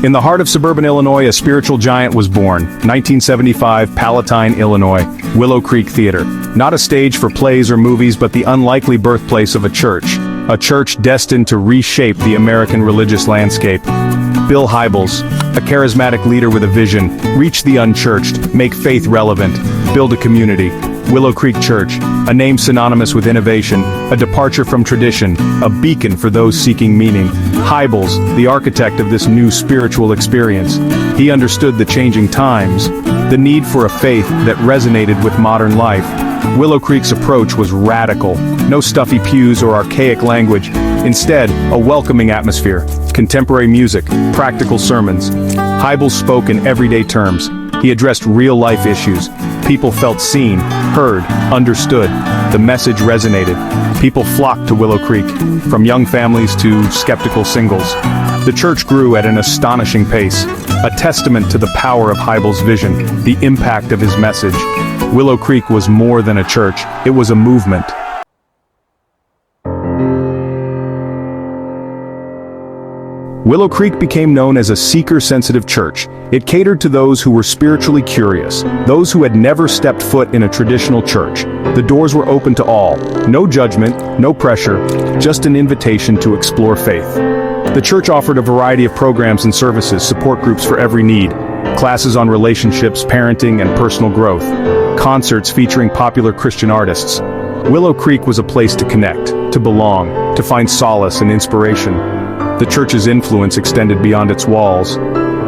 In the heart of suburban Illinois, a spiritual giant was born. 1975, Palatine, Illinois, Willow Creek Theater. Not a stage for plays or movies, but the unlikely birthplace of a church. A church destined to reshape the American religious landscape. Bill Hybels, a charismatic leader with a vision, reach the unchurched, make faith relevant, build a community. Willow Creek Church, a name synonymous with innovation, a departure from tradition, a beacon for those seeking meaning. Hybels, the architect of this new spiritual experience. He understood the changing times, the need for a faith that resonated with modern life. Willow Creek's approach was radical. No stuffy pews or archaic language. Instead, a welcoming atmosphere. Contemporary music, practical sermons. Hybels spoke in everyday terms. He addressed real-life issues. People felt seen, heard, understood. The message resonated. People flocked to Willow Creek, from young families to skeptical singles. The church grew at an astonishing pace, a testament to the power of Hybels' vision, the impact of his message. Willow Creek was more than a church, it was a movement. Willow Creek became known as a seeker-sensitive church. It catered to those who were spiritually curious, those who had never stepped foot in a traditional church. The doors were open to all. No judgment, no pressure, just an invitation to explore faith. The church offered a variety of programs and services, support groups for every need, classes on relationships, parenting, and personal growth, concerts featuring popular Christian artists. Willow Creek was a place to connect, to belong, to find solace and inspiration. The church's influence extended beyond its walls.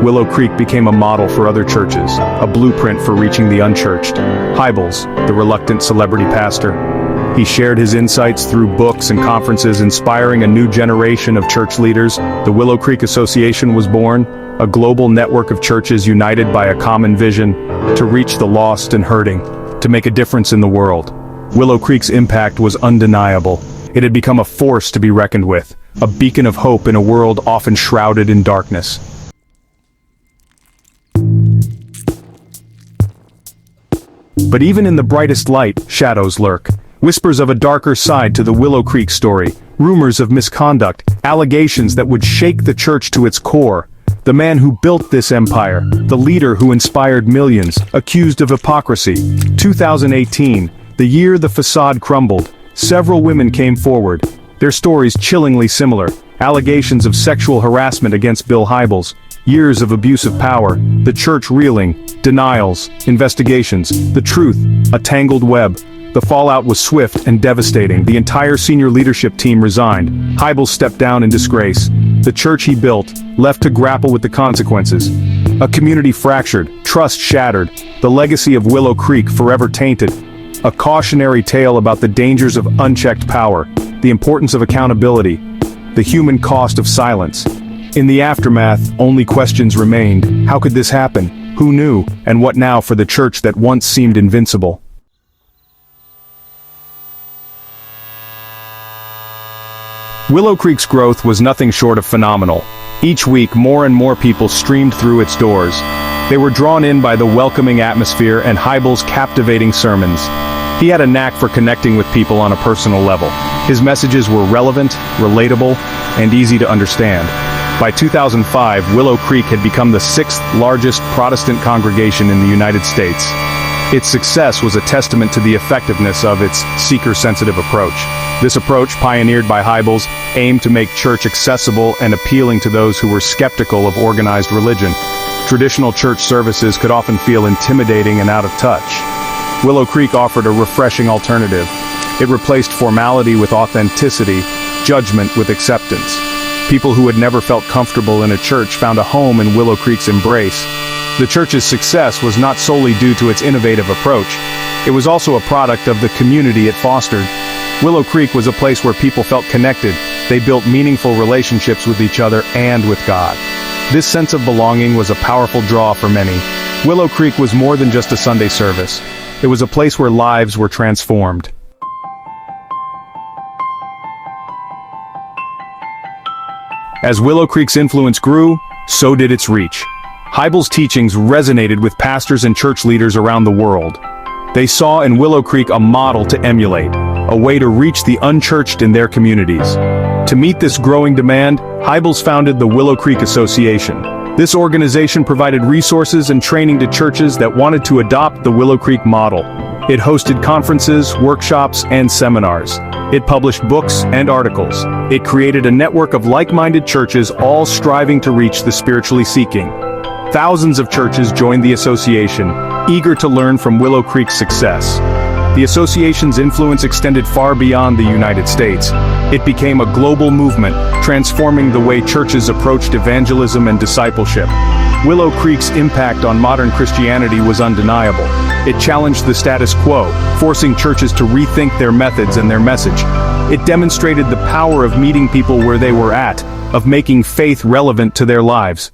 Willow Creek became a model for other churches, a blueprint for reaching the unchurched. Hybels, the reluctant celebrity pastor. He shared his insights through books and conferences, inspiring a new generation of church leaders. The Willow Creek Association was born, a global network of churches united by a common vision to reach the lost and hurting, to make a difference in the world. Willow Creek's impact was undeniable. It had become a force to be reckoned with, a beacon of hope in a world often shrouded in darkness. But even in the brightest light, shadows lurk. Whispers of a darker side to the Willow Creek story, rumors of misconduct, allegations that would shake the church to its core. The man who built this empire, the leader who inspired millions, accused of hypocrisy. 2018, the year the facade crumbled, several women came forward. Their stories chillingly similar. Allegations of sexual harassment against Bill Hybels. Years of abusive power. The church reeling. Denials. Investigations. The truth. A tangled web. The fallout was swift and devastating. The entire senior leadership team resigned. Hybels stepped down in disgrace. The church he built, left to grapple with the consequences. A community fractured. Trust shattered. The legacy of Willow Creek forever tainted. A cautionary tale about the dangers of unchecked power, the importance of accountability, the human cost of silence. In the aftermath, only questions remained. How could this happen? Who knew? And what now for the church that once seemed invincible? Willow Creek's growth was nothing short of phenomenal. Each week, more and more people streamed through its doors. They were drawn in by the welcoming atmosphere and Hybels' captivating sermons. He had a knack for connecting with people on a personal level. His messages were relevant, relatable, and easy to understand. By 2005, Willow Creek had become the 6th largest Protestant congregation in the United States. Its success was a testament to the effectiveness of its seeker-sensitive approach. This approach, pioneered by Hybels, aimed to make church accessible and appealing to those who were skeptical of organized religion. Traditional church services could often feel intimidating and out of touch. Willow Creek offered a refreshing alternative. It replaced formality with authenticity, judgment with acceptance. People who had never felt comfortable in a church found a home in Willow Creek's embrace. The church's success was not solely due to its innovative approach. It was also a product of the community it fostered. Willow Creek was a place where people felt connected. They built meaningful relationships with each other and with God. This sense of belonging was a powerful draw for many. Willow Creek was more than just a Sunday service. It was a place where lives were transformed. As Willow Creek's influence grew, so did its reach. Hybels' teachings resonated with pastors and church leaders around the world. They saw in Willow Creek a model to emulate, a way to reach the unchurched in their communities. To meet this growing demand, Hybels founded the Willow Creek Association, This organization provided resources and training to churches that wanted to adopt the Willow Creek model. It hosted conferences, workshops, and seminars. It published books and articles. It created a network of like-minded churches, all striving to reach the spiritually seeking. Thousands of churches joined the association, eager to learn from Willow Creek's success. The association's influence extended far beyond the United States. It became a global movement, transforming the way churches approached evangelism and discipleship. Willow Creek's impact on modern Christianity was undeniable. It challenged the status quo, forcing churches to rethink their methods and their message. It demonstrated the power of meeting people where they were at, of making faith relevant to their lives.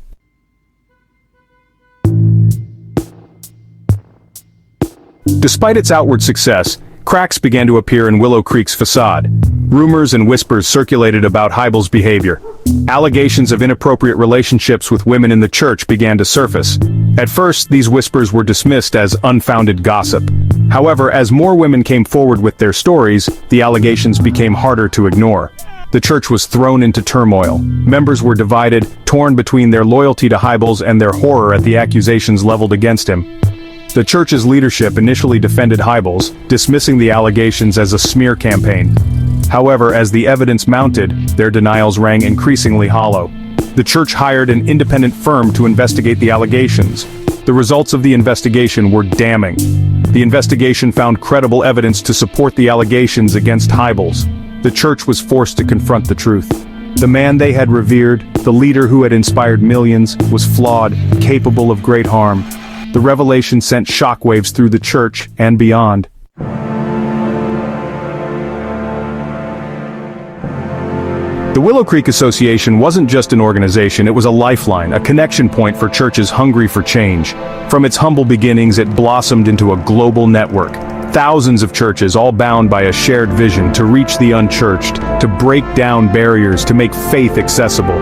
Despite its outward success, cracks began to appear in Willow Creek's facade. Rumors and whispers circulated about Hybel's behavior. Allegations of inappropriate relationships with women in the church began to surface. At first, these whispers were dismissed as unfounded gossip. However, as more women came forward with their stories, the allegations became harder to ignore. The church was thrown into turmoil. Members were divided, torn between their loyalty to Hybel's and their horror at the accusations leveled against him. The church's leadership initially defended Hybel's, dismissing the allegations as a smear campaign. However, as the evidence mounted, their denials rang increasingly hollow. The church hired an independent firm to investigate the allegations. The results of the investigation were damning. The investigation found credible evidence to support the allegations against Hybel's. The church was forced to confront the truth. The man they had revered, the leader who had inspired millions, was flawed, capable of great harm. The revelation sent shockwaves through the church and beyond. The Willow Creek Association wasn't just an organization, it was a lifeline, a connection point for churches hungry for change. From its humble beginnings, it blossomed into a global network. Thousands of churches, all bound by a shared vision to reach the unchurched, to break down barriers, to make faith accessible.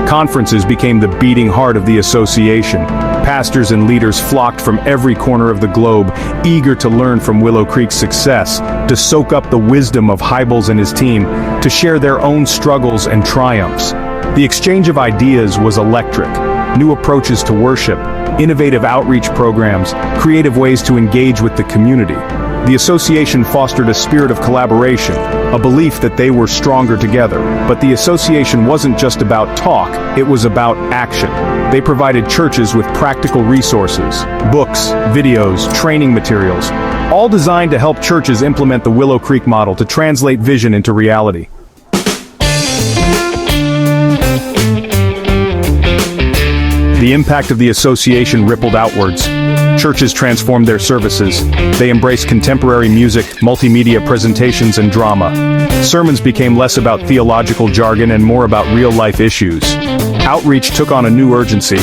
Conferences became the beating heart of the association. Pastors and leaders flocked from every corner of the globe, eager to learn from Willow Creek's success, to soak up the wisdom of Hybel's and his team, to share their own struggles and triumphs. The exchange of ideas was electric. New approaches to worship, innovative outreach programs, creative ways to engage with the community. The association fostered a spirit of collaboration, a belief that they were stronger together. But the association wasn't just about talk, it was about action. They provided churches with practical resources, books, videos, training materials, all designed to help churches implement the Willow Creek model to translate vision into reality. The impact of the association rippled outwards. Churches transformed their services. They embraced contemporary music, multimedia presentations, and drama. Sermons became less about theological jargon and more about real-life issues. Outreach took on a new urgency.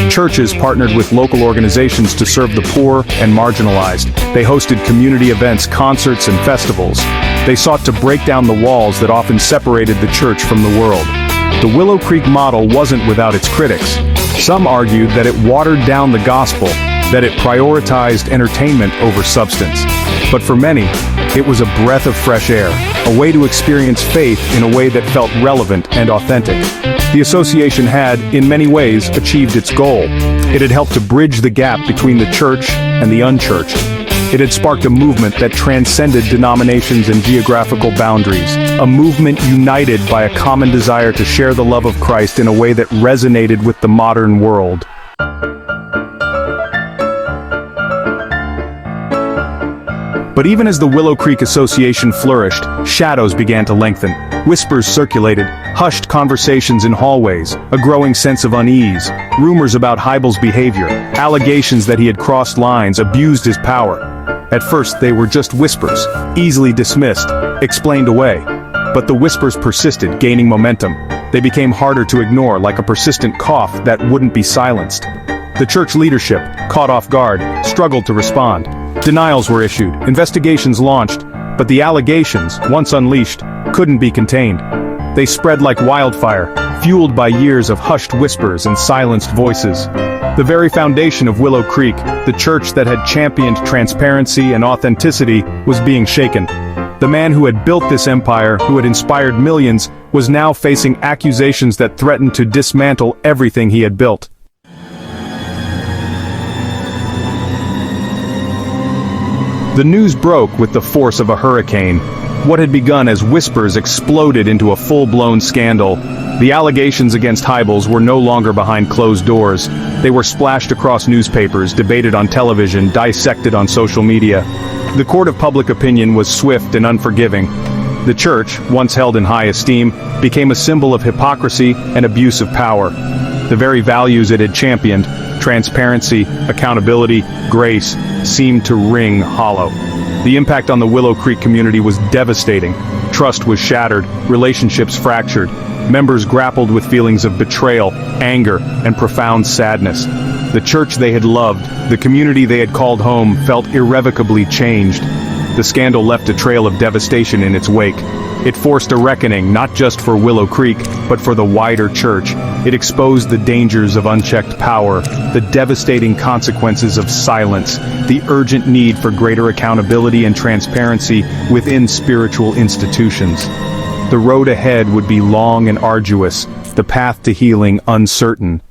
Churches partnered with local organizations to serve the poor and marginalized. They hosted community events, concerts, and festivals. They sought to break down the walls that often separated the church from the world. The Willow Creek model wasn't without its critics. Some argued that it watered down the gospel, that it prioritized entertainment over substance. But for many, it was a breath of fresh air, a way to experience faith in a way that felt relevant and authentic. The association had, in many ways, achieved its goal. It had helped to bridge the gap between the church and the unchurched. It had sparked a movement that transcended denominations and geographical boundaries, a movement united by a common desire to share the love of Christ in a way that resonated with the modern world. But even as the Willow Creek Association flourished, shadows began to lengthen. Whispers circulated, hushed conversations in hallways, a growing sense of unease, rumors about Hybel's behavior, allegations that he had crossed lines, abused his power. At first, they were just whispers, easily dismissed, explained away. But the whispers persisted, gaining momentum. They became harder to ignore, like a persistent cough that wouldn't be silenced. The church leadership, caught off guard, struggled to respond. Denials were issued, investigations launched, but the allegations, once unleashed, couldn't be contained. They spread like wildfire, fueled by years of hushed whispers and silenced voices. The very foundation of Willow Creek, the church that had championed transparency and authenticity, was being shaken. The man who had built this empire, who had inspired millions, was now facing accusations that threatened to dismantle everything he had built. The news broke with the force of a hurricane. What had begun as whispers exploded into a full-blown scandal. The allegations against Hybels were no longer behind closed doors. They were splashed across newspapers, debated on television, dissected on social media. The court of public opinion was swift and unforgiving. The church, once held in high esteem, became a symbol of hypocrisy and abuse of power. The very values it had championed, transparency, accountability, grace, seemed to ring hollow. The impact on the Willow Creek community was devastating. Trust was shattered, relationships fractured. Members grappled with feelings of betrayal, anger, and profound sadness. The church they had loved, the community they had called home, felt irrevocably changed. The scandal left a trail of devastation in its wake. It forced a reckoning not just for Willow Creek, but for the wider church. It exposed the dangers of unchecked power, the devastating consequences of silence, the urgent need for greater accountability and transparency within spiritual institutions. The road ahead would be long and arduous, the path to healing uncertain.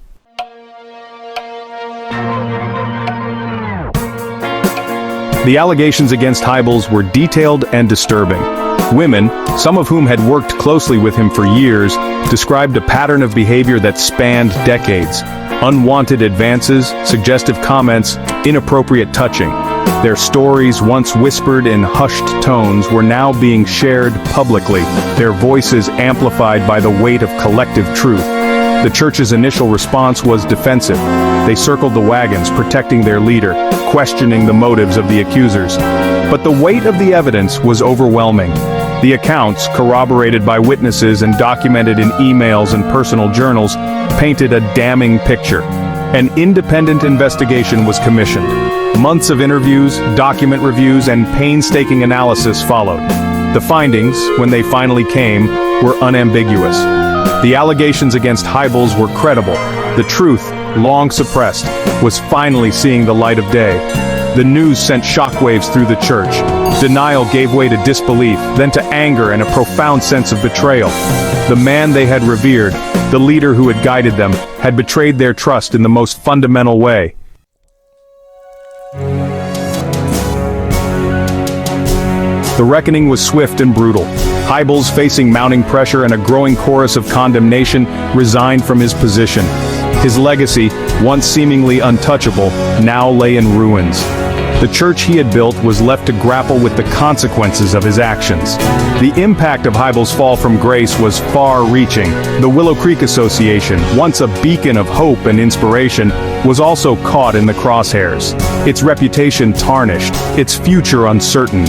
The allegations against Hybels were detailed and disturbing. Women, some of whom had worked closely with him for years, described a pattern of behavior that spanned decades. Unwanted advances, suggestive comments, inappropriate touching. Their stories, once whispered in hushed tones, were now being shared publicly, their voices amplified by the weight of collective truth. The church's initial response was defensive. They circled the wagons, protecting their leader, questioning the motives of the accusers. But the weight of the evidence was overwhelming. The accounts, corroborated by witnesses and documented in emails and personal journals, painted a damning picture. An independent investigation was commissioned. Months of interviews, document reviews, and painstaking analysis followed. The findings, when they finally came, were unambiguous. The allegations against Hybels were credible. The truth, long suppressed, was finally seeing the light of day. The news sent shockwaves through the church. Denial gave way to disbelief, then to anger and a profound sense of betrayal. The man they had revered, the leader who had guided them, had betrayed their trust in the most fundamental way. The reckoning was swift and brutal. Hybels, facing mounting pressure and a growing chorus of condemnation, resigned from his position. His legacy, once seemingly untouchable, now lay in ruins. The church he had built was left to grapple with the consequences of his actions. The impact of Hybels' fall from grace was far-reaching. The Willow Creek Association, once a beacon of hope and inspiration, was also caught in the crosshairs. Its reputation tarnished, its future uncertain.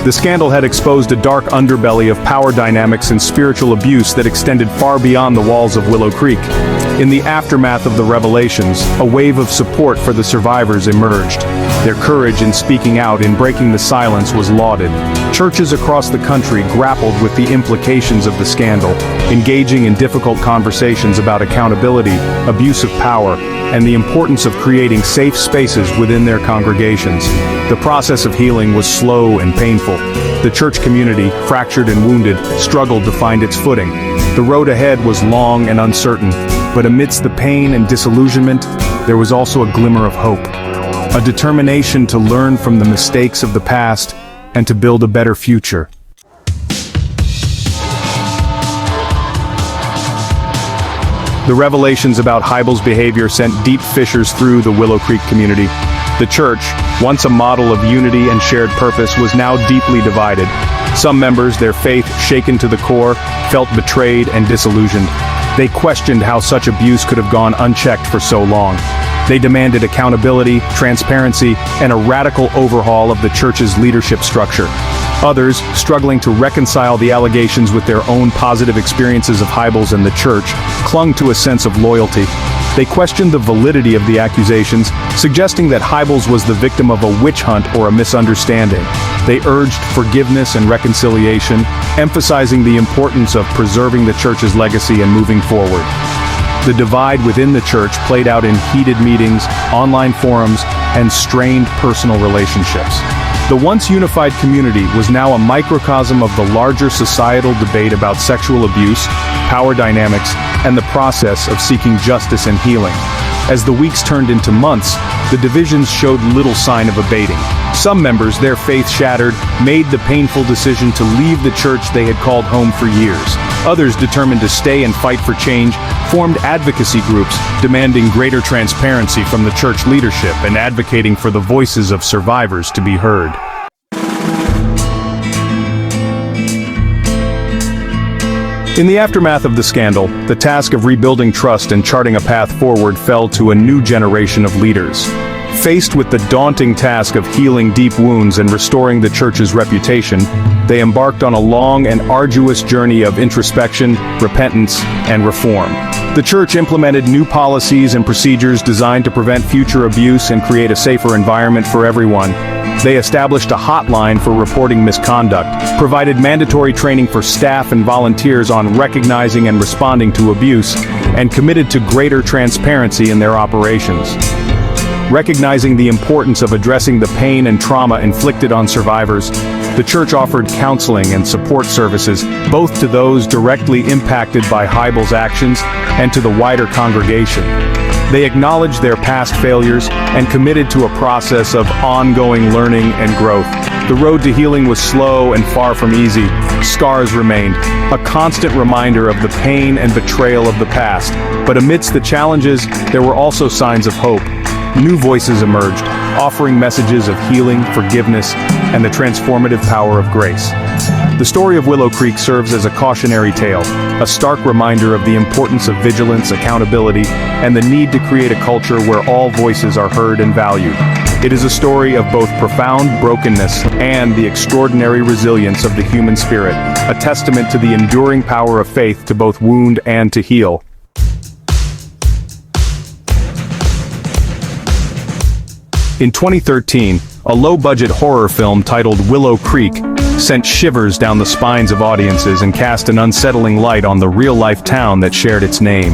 The scandal had exposed a dark underbelly of power dynamics and spiritual abuse that extended far beyond the walls of Willow Creek. In the aftermath of the revelations, a wave of support for the survivors emerged. Their courage in speaking out, in breaking the silence, was lauded. Churches across the country grappled with the implications of the scandal, engaging in difficult conversations about accountability, abuse of power, and the importance of creating safe spaces within their congregations. The process of healing was slow and painful. The church community, fractured and wounded, struggled to find its footing. The road ahead was long and uncertain, but amidst the pain and disillusionment, there was also a glimmer of hope. A determination to learn from the mistakes of the past and to build a better future. The revelations about Hybels' behavior sent deep fissures through the Willow Creek community. The church, once a model of unity and shared purpose, was now deeply divided. Some members, their faith shaken to the core, felt betrayed and disillusioned. They questioned how such abuse could have gone unchecked for so long. They demanded accountability, transparency, and a radical overhaul of the church's leadership structure. Others, struggling to reconcile the allegations with their own positive experiences of Hybels and the church, clung to a sense of loyalty. They questioned the validity of the accusations, suggesting that Hybels was the victim of a witch hunt or a misunderstanding. They urged forgiveness and reconciliation, emphasizing the importance of preserving the church's legacy and moving forward. The divide within the church played out in heated meetings, online forums, and strained personal relationships. The once unified community was now a microcosm of the larger societal debate about sexual abuse, power dynamics, and the process of seeking justice and healing. As the weeks turned into months, the divisions showed little sign of abating. Some members, their faith shattered, made the painful decision to leave the church they had called home for years. Others, determined to stay and fight for change, formed advocacy groups, demanding greater transparency from the church leadership and advocating for the voices of survivors to be heard. In the aftermath of the scandal, the task of rebuilding trust and charting a path forward fell to a new generation of leaders. Faced with the daunting task of healing deep wounds and restoring the church's reputation, they embarked on a long and arduous journey of introspection, repentance, and reform. The church implemented new policies and procedures designed to prevent future abuse and create a safer environment for everyone. They established a hotline for reporting misconduct, provided mandatory training for staff and volunteers on recognizing and responding to abuse, and committed to greater transparency in their operations. Recognizing the importance of addressing the pain and trauma inflicted on survivors, the church offered counseling and support services both to those directly impacted by Hybel's actions and to the wider congregation. They acknowledged their past failures and committed to a process of ongoing learning and growth. The road to healing was slow and far from easy. Scars remained, a constant reminder of the pain and betrayal of the past. But amidst the challenges, there were also signs of hope. New voices emerged, offering messages of healing, forgiveness, and the transformative power of grace. The story of Willow Creek serves as a cautionary tale, a stark reminder of the importance of vigilance, accountability, and the need to create a culture where all voices are heard and valued. It is a story of both profound brokenness and the extraordinary resilience of the human spirit, a testament to the enduring power of faith to both wound and to heal. In 2013, a low-budget horror film titled Willow Creek sent shivers down the spines of audiences and cast an unsettling light on the real-life town that shared its name.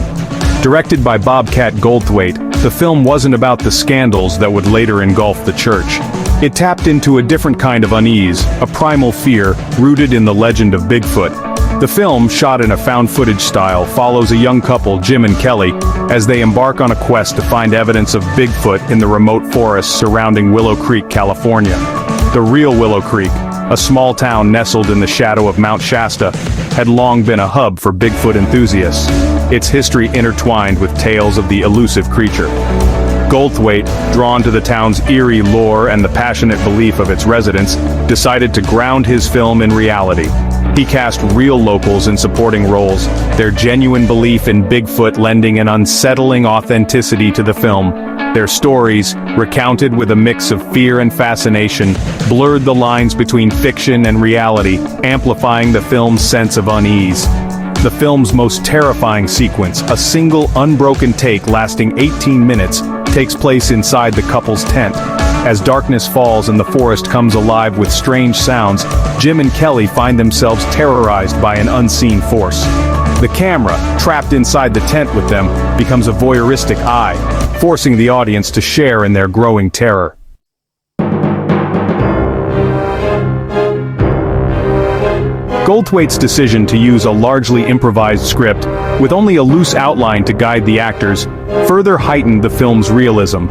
Directed by Bobcat Goldthwait, the film wasn't about the scandals that would later engulf the church. It tapped into a different kind of unease, a primal fear rooted in the legend of Bigfoot. The film, shot in a found-footage style, follows a young couple, Jim and Kelly, as they embark on a quest to find evidence of Bigfoot in the remote forests surrounding Willow Creek, California. The real Willow Creek, a small town nestled in the shadow of Mount Shasta, had long been a hub for Bigfoot enthusiasts, its history intertwined with tales of the elusive creature. Goldthwait, drawn to the town's eerie lore and the passionate belief of its residents, decided to ground his film in reality. He cast real locals in supporting roles, their genuine belief in Bigfoot lending an unsettling authenticity to the film. Their stories, recounted with a mix of fear and fascination, blurred the lines between fiction and reality, amplifying the film's sense of unease. The film's most terrifying sequence, a single unbroken take lasting 18 minutes, takes place inside the couple's tent. As darkness falls and the forest comes alive with strange sounds, Jim and Kelly find themselves terrorized by an unseen force. The camera, trapped inside the tent with them, becomes a voyeuristic eye, forcing the audience to share in their growing terror. Goldthwait's decision to use a largely improvised script, with only a loose outline to guide the actors, further heightened the film's realism.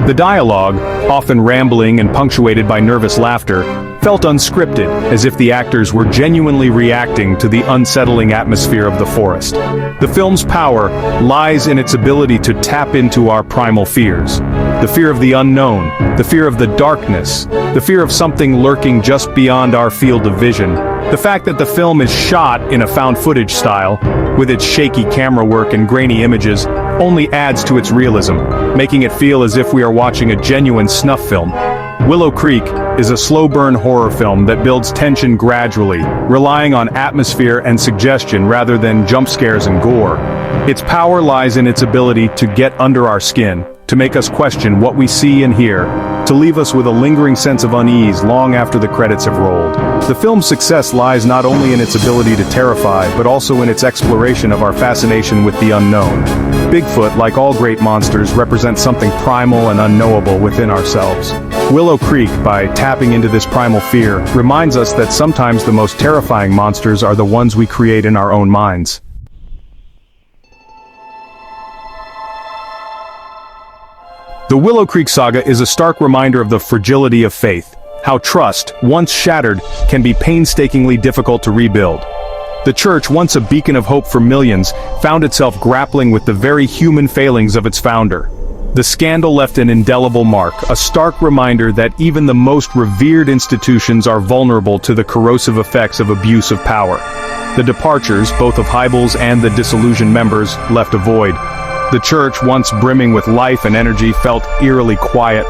The dialogue, often rambling and punctuated by nervous laughter, felt unscripted, as if the actors were genuinely reacting to the unsettling atmosphere of the forest. The film's power lies in its ability to tap into our primal fears. The fear of the unknown, the fear of the darkness, the fear of something lurking just beyond our field of vision. The fact that the film is shot in a found-footage style, with its shaky camera work and grainy images, only adds to its realism, making it feel as if we are watching a genuine snuff film. Willow Creek is a slow-burn horror film that builds tension gradually, relying on atmosphere and suggestion rather than jump scares and gore. Its power lies in its ability to get under our skin, to make us question what we see and hear, to leave us with a lingering sense of unease long after the credits have rolled. The film's success lies not only in its ability to terrify, but also in its exploration of our fascination with the unknown. Bigfoot, like all great monsters, represents something primal and unknowable within ourselves. Willow Creek, by tapping into this primal fear, reminds us that sometimes the most terrifying monsters are the ones we create in our own minds. The Willow Creek saga is a stark reminder of the fragility of faith, how trust, once shattered, can be painstakingly difficult to rebuild. The church, once a beacon of hope for millions, found itself grappling with the very human failings of its founder. The scandal left an indelible mark, a stark reminder that even the most revered institutions are vulnerable to the corrosive effects of abuse of power. The departures, both of Hybels and the disillusioned members, left a void. The church, once brimming with life and energy, felt eerily quiet.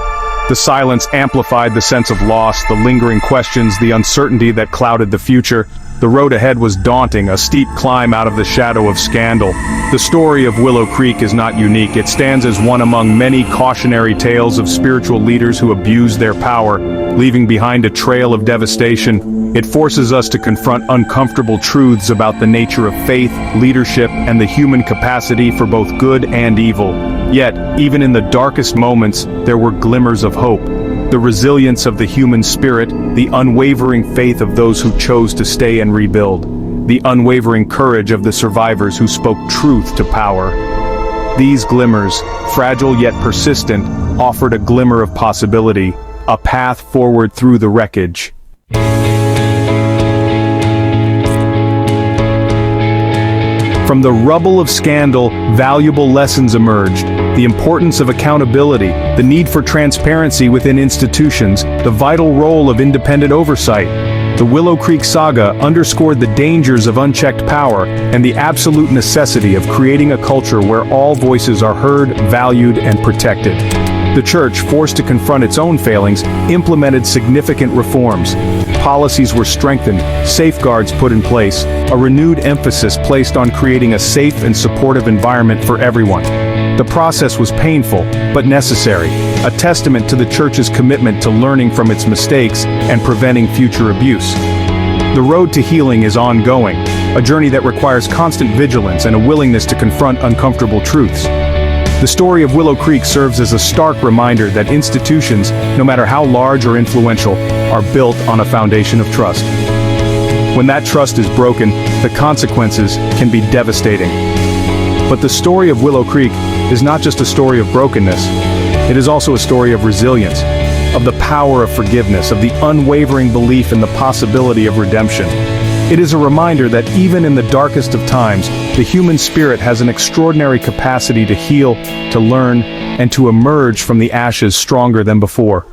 The silence amplified the sense of loss, the lingering questions, the uncertainty that clouded the future. The road ahead was daunting, a steep climb out of the shadow of scandal. The story of Willow Creek is not unique. It stands as one among many cautionary tales of spiritual leaders who abused their power, leaving behind a trail of devastation. It forces us to confront uncomfortable truths about the nature of faith, leadership, and the human capacity for both good and evil. Yet, even in the darkest moments, there were glimmers of hope. The resilience of the human spirit, the unwavering faith of those who chose to stay and rebuild, the unwavering courage of the survivors who spoke truth to power. These glimmers, fragile yet persistent, offered a glimmer of possibility, a path forward through the wreckage. From the rubble of scandal, valuable lessons emerged. The importance of accountability, the need for transparency within institutions, the vital role of independent oversight. The Willow Creek saga underscored the dangers of unchecked power and the absolute necessity of creating a culture where all voices are heard, valued, and protected. The church, forced to confront its own failings, implemented significant reforms. Policies were strengthened, safeguards put in place, a renewed emphasis placed on creating a safe and supportive environment for everyone. The process was painful, but necessary, a testament to the church's commitment to learning from its mistakes and preventing future abuse. The road to healing is ongoing, a journey that requires constant vigilance and a willingness to confront uncomfortable truths. The story of Willow Creek serves as a stark reminder that institutions, no matter how large or influential, are built on a foundation of trust. When that trust is broken, the consequences can be devastating. But the story of Willow Creek is not just a story of brokenness, it is also a story of resilience, of the power of forgiveness, of the unwavering belief in the possibility of redemption. It is a reminder that even in the darkest of times, the human spirit has an extraordinary capacity to heal, to learn, and to emerge from the ashes stronger than before.